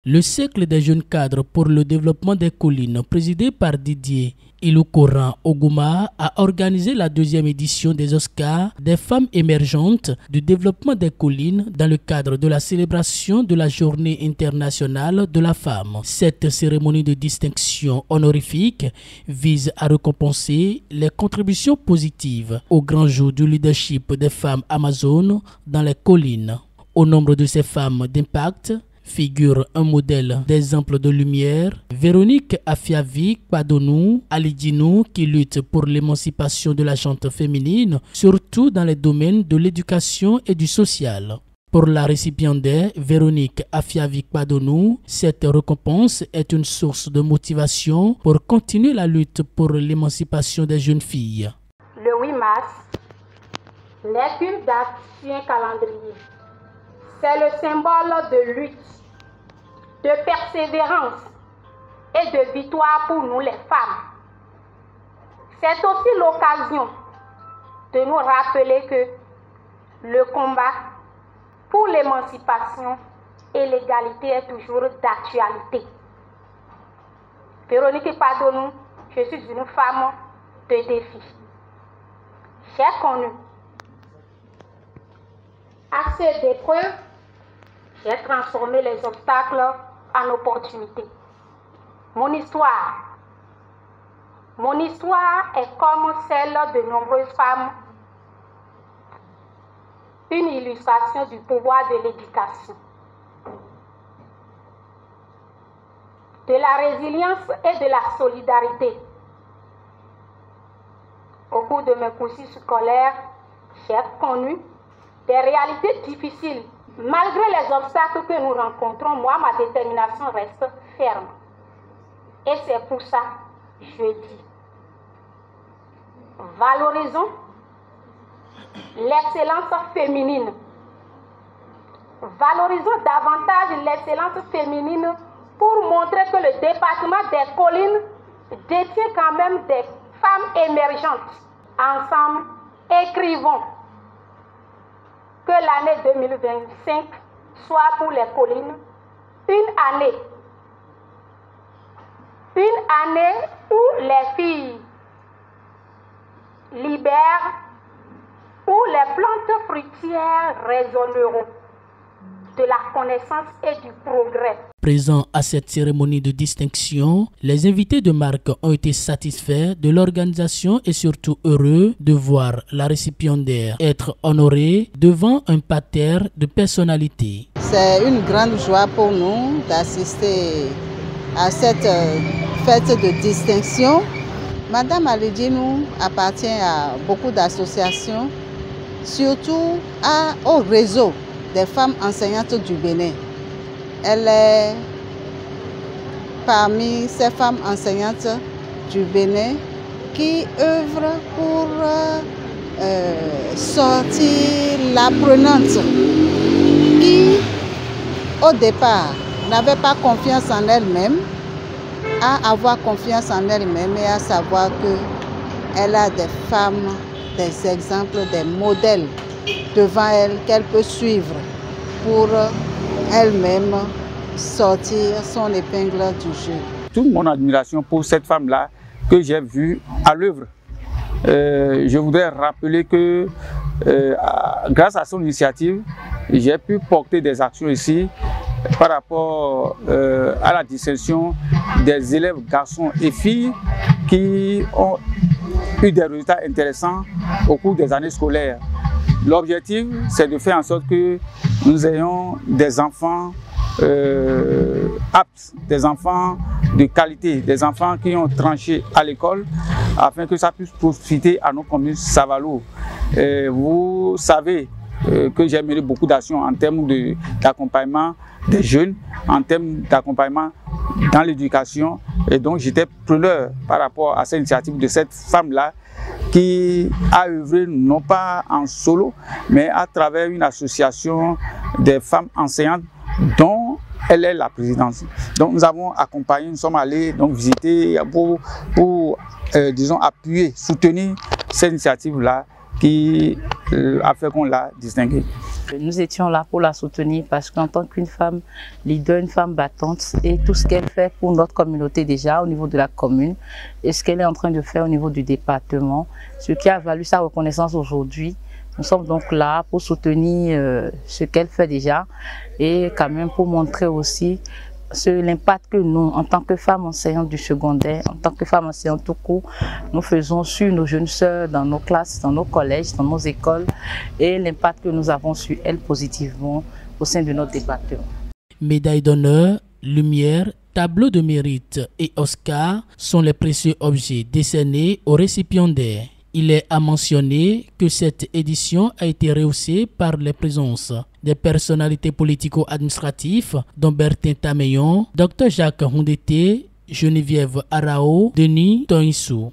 Le cercle des jeunes cadres pour le développement des collines, présidé par Didier Iloukoran Ogouma, a organisé la deuxième édition des Oscars des femmes émergentes du développement des collines dans le cadre de la célébration de la Journée internationale de la femme. Cette cérémonie de distinction honorifique vise à récompenser les contributions positives au grand jour du leadership des femmes amazones dans les collines. Au nombre de ces femmes d'impact figure un modèle d'exemple de lumière, Véronique Afiavi-Kwadonou Alidjinou, qui lutte pour l'émancipation de la gente féminine, surtout dans les domaines de l'éducation et du social. Pour la récipiendaire Véronique Afiavi-Kwadonou, cette récompense est une source de motivation pour continuer la lutte pour l'émancipation des jeunes filles. Le 8 mars n'est qu'une date sur un calendrier. C'est le symbole de lutte, de persévérance et de victoire pour nous les femmes. C'est aussi l'occasion de nous rappeler que le combat pour l'émancipation et l'égalité est toujours d'actualité. Véronique Kwadonou, je suis une femme de défi. J'ai connu assez d'épreuves, j'ai transformé les obstacles en opportunités. Mon histoire est comme celle de nombreuses femmes, une illustration du pouvoir de l'éducation, de la résilience et de la solidarité. Au cours de mes cursus scolaires, j'ai connu des réalités difficiles. Malgré les obstacles que nous rencontrons, moi, ma détermination reste ferme. Et c'est pour ça que je dis, valorisons l'excellence féminine. Valorisons davantage l'excellence féminine pour montrer que le département des collines détient quand même des femmes émergentes. Ensemble, écrivons que l'année 2025 soit pour les collines une année où les filles libèrent, où les plantes fruitières résonneront de la connaissance et du progrès. Présents à cette cérémonie de distinction, les invités de marque ont été satisfaits de l'organisation et surtout heureux de voir la récipiendaire être honorée devant un parterre de personnalités. C'est une grande joie pour nous d'assister à cette fête de distinction. Madame Alidjinou appartient à beaucoup d'associations, surtout au réseau des femmes enseignantes du Bénin. Elle est parmi ces femmes enseignantes du Bénin qui œuvrent pour sortir l'apprenante qui, au départ, n'avait pas confiance en elle-même, à avoir confiance en elle-même et à savoir qu'elle a des femmes, des exemples, des modèles devant elle qu'elle peut suivre pour elle-même sortir son épingle du jeu. Toute mon admiration pour cette femme-là que j'ai vue à l'œuvre. Je voudrais rappeler que grâce à son initiative, j'ai pu porter des actions ici par rapport à la distinction des élèves garçons et filles qui ont eu des résultats intéressants au cours des années scolaires. L'objectif, c'est de faire en sorte que nous ayons des enfants aptes, des enfants de qualité, des enfants qui ont tranché à l'école afin que ça puisse profiter à nos communes Savalo. Vous savez que j'ai mené beaucoup d'actions en termes d'accompagnement des jeunes, en termes d'accompagnement dans l'éducation. Et donc j'étais preneur par rapport à cette initiative de cette femme-là qui a œuvré non pas en solo, mais à travers une association des femmes enseignantes dont elle est la présidente. Donc nous avons accompagné, nous sommes allés donc visiter pour disons, appuyer, soutenir cette initiative-là qui a fait qu'on l'a distinguée. Nous étions là pour la soutenir parce qu'en tant qu'une femme leader, une femme battante, et tout ce qu'elle fait pour notre communauté déjà au niveau de la commune et ce qu'elle est en train de faire au niveau du département, ce qui a valu sa reconnaissance aujourd'hui. Nous sommes donc là pour soutenir ce qu'elle fait déjà et quand même pour montrer aussi l'impact que nous, en tant que femmes enseignantes du secondaire, en tant que femmes enseignantes tout court, nous faisons sur nos jeunes sœurs, dans nos classes, dans nos collèges, dans nos écoles, et l'impact que nous avons sur elles positivement au sein de notre département. Médaille d'honneur, lumière, tableau de mérite et Oscar sont les précieux objets décernés aux récipiendaires. Il est à mentionner que cette édition a été rehaussée par les présences des personnalités politico-administratives dont Bertin Tameyon, Dr Jacques Hundete, Geneviève Arao, Denis Toinsou.